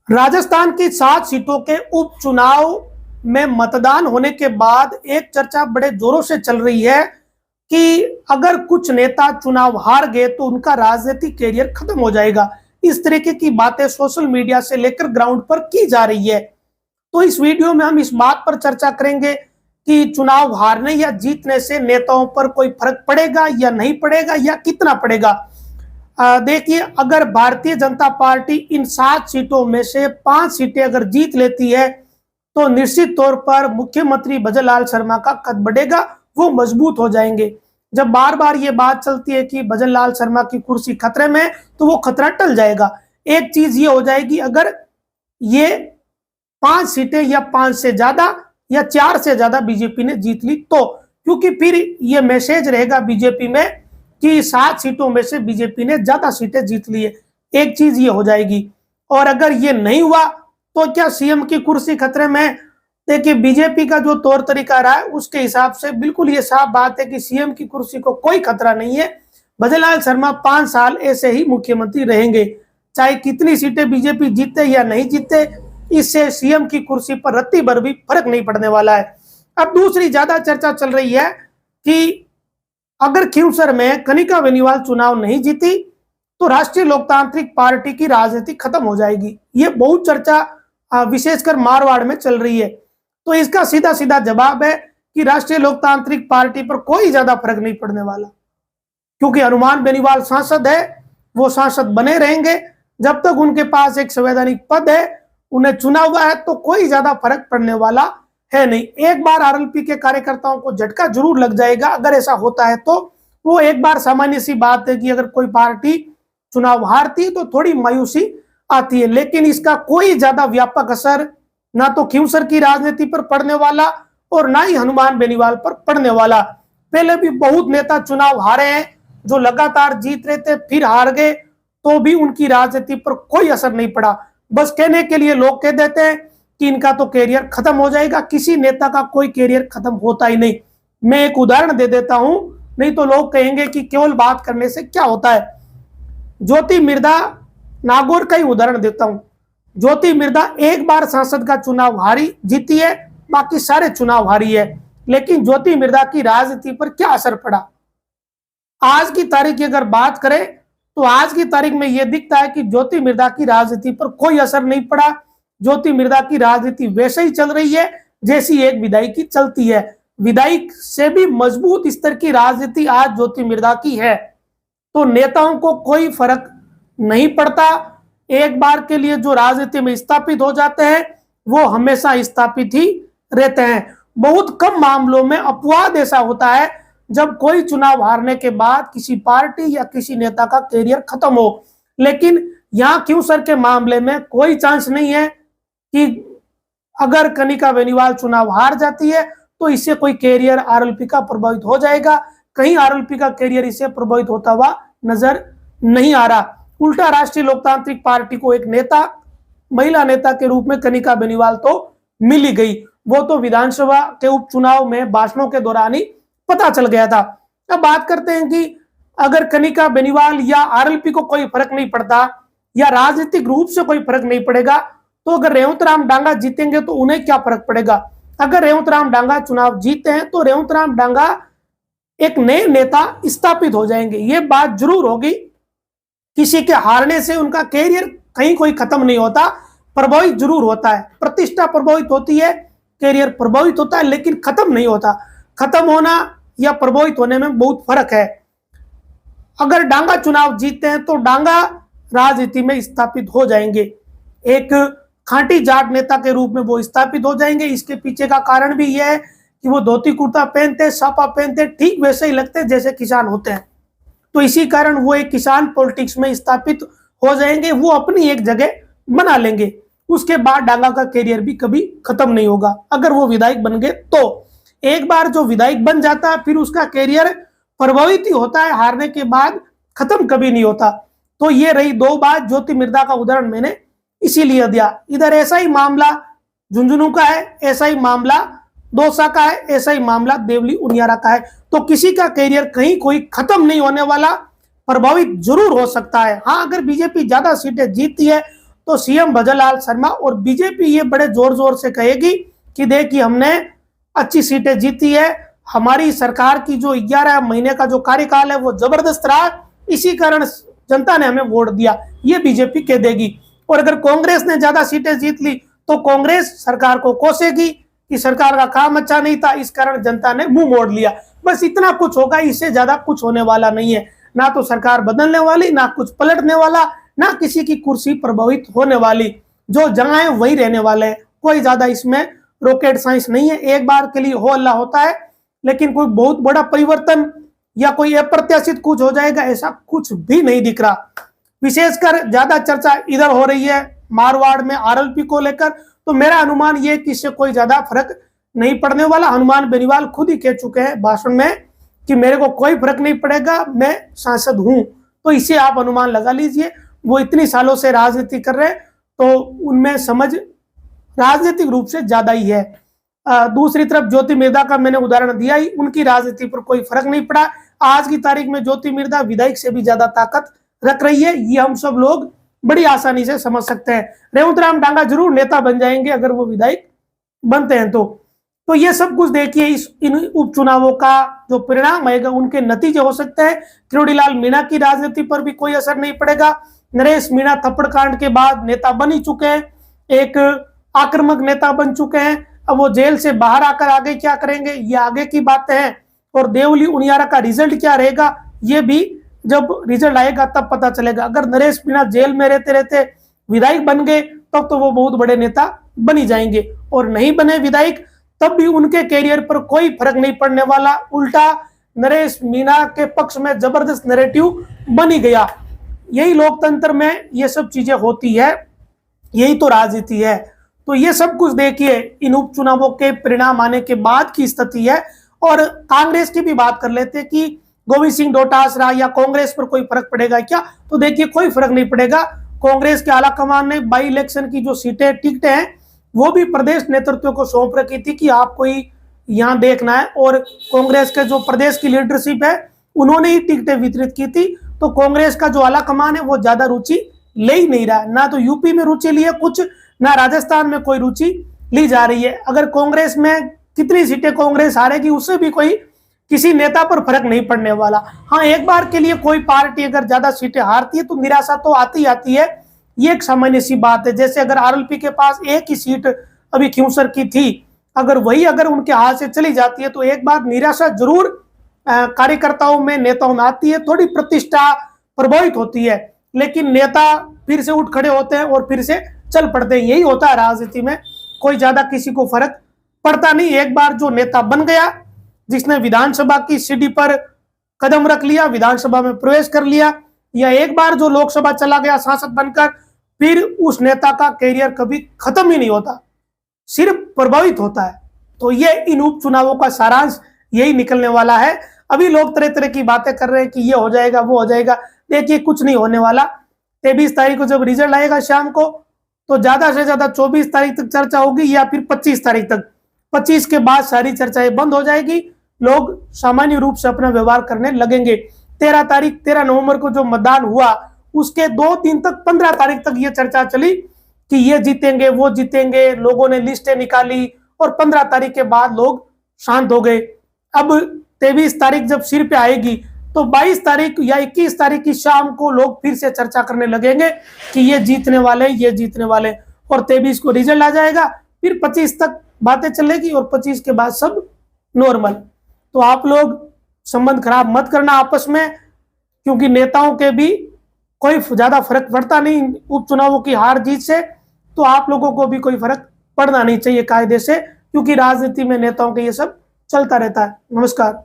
राजस्थान की 7 सीटों के उपचुनाव में मतदान होने के बाद एक चर्चा बड़े जोरों से चल रही है कि अगर कुछ नेता चुनाव हार गए तो उनका राजनीतिक कैरियर खत्म हो जाएगा। इस तरीके की बातें सोशल मीडिया से लेकर ग्राउंड पर की जा रही है। तो इस वीडियो में हम इस बात पर चर्चा करेंगे कि चुनाव हारने या जीतने से नेताओं पर कोई फर्क पड़ेगा या नहीं पड़ेगा या कितना पड़ेगा। देखिए, अगर भारतीय जनता पार्टी इन 7 सीटों में से 5 सीटें अगर जीत लेती है तो निश्चित तौर पर मुख्यमंत्री भजनलाल शर्मा का कद बढ़ेगा, वो मजबूत हो जाएंगे। जब बार बार ये बात चलती है कि भजनलाल शर्मा की कुर्सी खतरे में, तो वो खतरा टल जाएगा। एक चीज ये हो जाएगी, अगर ये 5 सीटें या 5 से ज्यादा या 4 से ज्यादा बीजेपी ने जीत ली तो, क्योंकि फिर ये मैसेज रहेगा बीजेपी में कि 7 सीटों में से बीजेपी ने ज्यादा सीटें जीत ली है। एक चीज ये हो जाएगी। और अगर ये नहीं हुआ तो क्या सीएम की कुर्सी खतरे में? देखिए, बीजेपी का जो तौर तरीका रहा है उसके हिसाब से बिल्कुल ये साफ बात है कि सीएम की कुर्सी को कोई खतरा नहीं है। भजनलाल शर्मा 5 साल ऐसे ही मुख्यमंत्री रहेंगे, चाहे कितनी सीटें बीजेपी जीते या नहीं जीते, इससे सीएम की कुर्सी पर रत्ती भर भी फर्क नहीं पड़ने वाला है। अब दूसरी ज्यादा चर्चा चल रही है कि अगर खींवसर में कनिका बेनीवाल चुनाव नहीं जीती तो राष्ट्रीय लोकतांत्रिक पार्टी की राजनीति खत्म हो जाएगी। ये बहुत चर्चा विशेषकर मारवाड़ में चल रही है। तो इसका सीधा सीधा जवाब है कि राष्ट्रीय लोकतांत्रिक पार्टी पर कोई ज्यादा फर्क नहीं पड़ने वाला, क्योंकि हनुमान बेनीवाल सांसद है, वो सांसद बने रहेंगे जब तक उनके पास एक संवैधानिक पद है। उन्हें चुना हुआ है तो कोई ज्यादा फर्क पड़ने वाला है नहीं। एक बार आरएलपी के कार्यकर्ताओं को झटका जरूर लग जाएगा अगर ऐसा होता है तो। वो एक बार सामान्य सी बात है कि अगर कोई पार्टी चुनाव हारती है तो थोड़ी मायूसी आती है, लेकिन इसका कोई ज्यादा व्यापक असर ना तो खींवसर की राजनीति पर पड़ने वाला और ना ही हनुमान बेनीवाल पर पड़ने वाला। पहले भी बहुत नेता चुनाव हारे हैं जो लगातार जीत रहे थे, फिर हार गए तो भी उनकी राजनीति पर कोई असर नहीं पड़ा। बस कहने के लिए लोग कह देते हैं कि इनका तो कैरियर खत्म हो जाएगा। किसी नेता का कोई कैरियर खत्म होता ही नहीं। मैं एक उदाहरण दे देता हूं, नहीं तो लोग कहेंगे कि केवल बात करने से क्या होता है। ज्योति मिर्धा, नागौर का ही उदाहरण देता हूं। ज्योति मिर्धा एक बार सांसद का चुनाव हारी, जीती है, बाकी सारे चुनाव हारी है। लेकिन ज्योति मिर्धा की राजनीति पर क्या असर पड़ा? आज की तारीख की अगर बात करें तो आज की तारीख में यह दिखता है कि ज्योति मिर्धा की राजनीति पर कोई असर नहीं पड़ा। ज्योति मिर्धा की राजनीति वैसे ही चल रही है जैसी एक विधायक की चलती है। विधायक से भी मजबूत स्तर की राजनीति आज ज्योति मिर्धा की है। तो नेताओं को कोई फर्क नहीं पड़ता। एक बार के लिए जो राजनीति में स्थापित हो जाते हैं वो हमेशा स्थापित ही रहते हैं। बहुत कम मामलों में अपवाद ऐसा होता है जब कोई चुनाव हारने के बाद किसी पार्टी या किसी नेता का कैरियर खत्म हो, लेकिन यहां खींवसर के मामले में कोई चांस नहीं है कि अगर कनिका बेनीवाल चुनाव हार जाती है तो इससे कोई कैरियर आरएलपी का प्रभावित हो जाएगा। कहीं आरएलपी का कैरियर इससे प्रभावित होता हुआ नजर नहीं आ रहा। उल्टा राष्ट्रीय लोकतांत्रिक पार्टी को एक नेता, महिला नेता के रूप में कनिका बेनीवाल तो मिल ही गई। वो तो विधानसभा के उपचुनाव में भाषणों के दौरान ही पता चल गया था। अब बात करते हैं कि अगर कनिका बेनीवाल या आरएलपी को कोई फर्क नहीं पड़ता या राजनीतिक रूप से कोई फर्क नहीं पड़ेगा तो अगर रेवंत राम डांगा जीतेंगे तो उन्हें क्या फर्क पड़ेगा? अगर रेवंत राम डांगा चुनाव जीते हैं तो रेवंत राम डांगा एक नए नेता स्थापित हो जाएंगे। ये बात जरूर होगी। किसी के हारने से उनका कैरियर कहीं कोई खत्म नहीं होता, प्रभावित जरूर होता है। प्रतिष्ठा प्रभावित होती है, कैरियर प्रभावित होता है, लेकिन खत्म नहीं होता। खत्म होना या प्रभावित होने में बहुत फर्क है। अगर डांगा चुनाव जीतते हैं तो डांगा राजनीति में स्थापित हो जाएंगे, एक खांटी जाट नेता के रूप में वो स्थापित हो जाएंगे। इसके पीछे का कारण भी यह है कि वो धोती कुर्ता पहनते, सापा पहनते, ठीक वैसे ही लगते जैसे किसान होते हैं। तो इसी कारण वो एक किसान पॉलिटिक्स में स्थापित हो जाएंगे, वो अपनी एक जगह बना लेंगे। उसके बाद डांगा का कैरियर भी कभी खत्म नहीं होगा अगर वो विधायक बन गए तो। एक बार जो विधायक बन जाता है फिर उसका कैरियर प्रभावित ही होता है, हारने के बाद खत्म कभी नहीं होता। तो ये रही दो बात। ज्योति मिर्धा का उदाहरण मैंने इसीलिए दिया। इधर ऐसा ही मामला झुंझुनू का है, ऐसा ही मामला दौसा का है, ऐसा ही मामला देवली उनियारा का है। तो किसी का कैरियर कहीं कोई खत्म नहीं होने वाला, प्रभावित जरूर हो सकता है। हाँ, अगर बीजेपी ज्यादा सीटें जीतती है तो सीएम भजनलाल शर्मा और बीजेपी ये बड़े जोर जोर से कहेगी कि देखिए हमने अच्छी सीटें जीती है, हमारी सरकार की जो 11 महीने का जो कार्यकाल है वो जबरदस्त रहा, इसी कारण जनता ने हमें वोट दिया, ये बीजेपी कह देगी। और अगर कांग्रेस ने ज्यादा सीटें जीत ली तो कांग्रेस सरकार को कोसेगी कि सरकार का काम अच्छा नहीं था, इस कारण जनता ने मुंह मोड़ लिया। बस इतना कुछ होगा, इससे ज्यादा कुछ होने वाला नहीं है। ना तो सरकार बदलने वाली, ना कुछ पलटने वाला, ना किसी की कुर्सी प्रभावित होने वाली। जो जगह है वही रहने वाले हैं। कोई ज्यादा इसमें रॉकेट साइंस नहीं है। एक बार के लिए हो अल्लाह होता है, लेकिन कोई बहुत बड़ा परिवर्तन या कोई अप्रत्याशित कुछ हो जाएगा ऐसा कुछ भी नहीं दिख रहा। विशेषकर ज्यादा चर्चा इधर हो रही है मारवाड़ में आरएलपी को लेकर, तो मेरा अनुमान ये कि इससे कोई ज्यादा फर्क नहीं पड़ने वाला। हनुमान बेनीवाल खुद ही कह चुके हैं भाषण में कि मेरे को कोई फर्क नहीं पड़ेगा, मैं सांसद हूं। तो इसे आप अनुमान लगा लीजिए। वो इतनी सालों से राजनीति कर रहे हैं तो उनमें समझ राजनीतिक रूप से ज्यादा ही है। दूसरी तरफ ज्योति मिर्धा का मैंने उदाहरण दिया ही, उनकी राजनीति पर कोई फर्क नहीं पड़ा। आज की तारीख में ज्योति मिर्धा विधायक से भी ज्यादा ताकत रख रही है, ये हम सब लोग बड़ी आसानी से समझ सकते हैं। रेवंत राम डांगा जरूर नेता बन जाएंगे अगर वो विधायक बनते हैं तो ये सब कुछ देखिए। इन उपचुनावों का जो परिणाम आएगा उनके नतीजे हो सकते हैं। किरोड़ीलाल मीणा की राजनीति पर भी कोई असर नहीं पड़ेगा। नरेश मीणा थप्पड़ कांड के बाद नेता बन ही चुके हैं, एक आक्रामक नेता बन चुके हैं। अब वो जेल से बाहर आकर आगे क्या करेंगे ये आगे की बातें हैं। और देवली उनियारा का रिजल्ट क्या रहेगा ये भी जब रिजल्ट आएगा तब पता चलेगा। अगर नरेश मीणा जेल में रहते रहते विधायक बन गए तब तो वो बहुत बड़े नेता बनी जाएंगे, और नहीं बने विधायक तब भी उनके कैरियर पर कोई फर्क नहीं पड़ने वाला। उल्टा नरेश मीणा के पक्ष में जबरदस्त नैरेटिव बनी गया। यही लोकतंत्र में ये सब चीजें होती है, यही तो राजनीति है। तो ये सब कुछ देखिए इन उपचुनावों के परिणाम आने के बाद की स्थिति है। और कांग्रेस की भी बात कर लेते हैं कि गोविंद सिंह डोटासरा या कांग्रेस पर कोई फर्क पड़ेगा क्या, तो देखिए कोई फर्क नहीं पड़ेगा। कांग्रेस के आलाकमान ने बाई इलेक्शन की जो सीटें टिकटें हैं वो भी प्रदेश नेतृत्व को सौंप रखी थी कि आपको ही यहाँ देखना है, और कांग्रेस के जो प्रदेश की लीडरशिप है उन्होंने ही टिकटें वितरित की थी। तो कांग्रेस का जो आलाकमान है वो ज्यादा रुचि ले ही नहीं रहा, ना तो यूपी में रुचि ली है कुछ, ना राजस्थान में कोई रुचि ली जा रही है। अगर कांग्रेस में कितनी सीटें कांग्रेस हारेगी उससे भी कोई किसी नेता पर फर्क नहीं पड़ने वाला। हाँ, एक बार के लिए कोई पार्टी अगर ज्यादा सीटें हारती है तो निराशा तो आती आती है, ये एक सामान्य सी बात है। जैसे अगर आरएलपी के पास एक ही सीट अभी खिंवसर की थी, अगर वही अगर उनके हाथ से चली जाती है तो एक बार निराशा जरूर कार्यकर्ताओं में नेताओं में आती है, थोड़ी प्रतिष्ठा प्रभावित होती है, लेकिन नेता फिर से उठ खड़े होते हैं और फिर से चल पड़ते हैं। यही होता है राजनीति में, कोई ज्यादा किसी को फर्क पड़ता नहीं। एक बार जो नेता बन गया, जिसने विधानसभा की सीढ़ी पर कदम रख लिया, विधानसभा में प्रवेश कर लिया, या एक बार जो लोकसभा चला गया सांसद बनकर, फिर उस नेता का कैरियर कभी खत्म ही नहीं होता, सिर्फ प्रभावित होता है। तो ये इन उपचुनावों का सारांश यही निकलने वाला है। अभी लोग तरह तरह की बातें कर रहे हैं कि ये हो जाएगा वो हो जाएगा, देखिए कुछ नहीं होने वाला। 23 तारीख को जब रिजल्ट आएगा शाम को, तो ज्यादा से ज्यादा 24 तारीख तक चर्चा होगी या फिर 25 तारीख तक। 25 के बाद सारी चर्चाएं बंद हो जाएगी, लोग सामान्य रूप से अपना व्यवहार करने लगेंगे। 13 नवंबर को जो मतदान हुआ उसके 2 दिन तक 15 तारीख तक ये चर्चा चली कि ये जीतेंगे वो जीतेंगे, लोगों ने लिस्टें निकाली और 15 तारीख के बाद लोग शांत हो गए। अब 23 तारीख जब सिर पे आएगी तो 22 तारीख या 21 तारीख की शाम को लोग फिर से चर्चा करने लगेंगे कि ये जीतने वाले ये जीतने वाले, और 23 को रिजल्ट आ जाएगा, फिर 25 तक बातें चलेगी और 25 के बाद सब नॉर्मल। तो आप लोग संबंध खराब मत करना आपस में, क्योंकि नेताओं के भी कोई ज्यादा फर्क पड़ता नहीं उपचुनावों की हार जीत से, तो आप लोगों को भी कोई फर्क पड़ना नहीं चाहिए कायदे से, क्योंकि राजनीति में नेताओं के ये सब चलता रहता है। नमस्कार।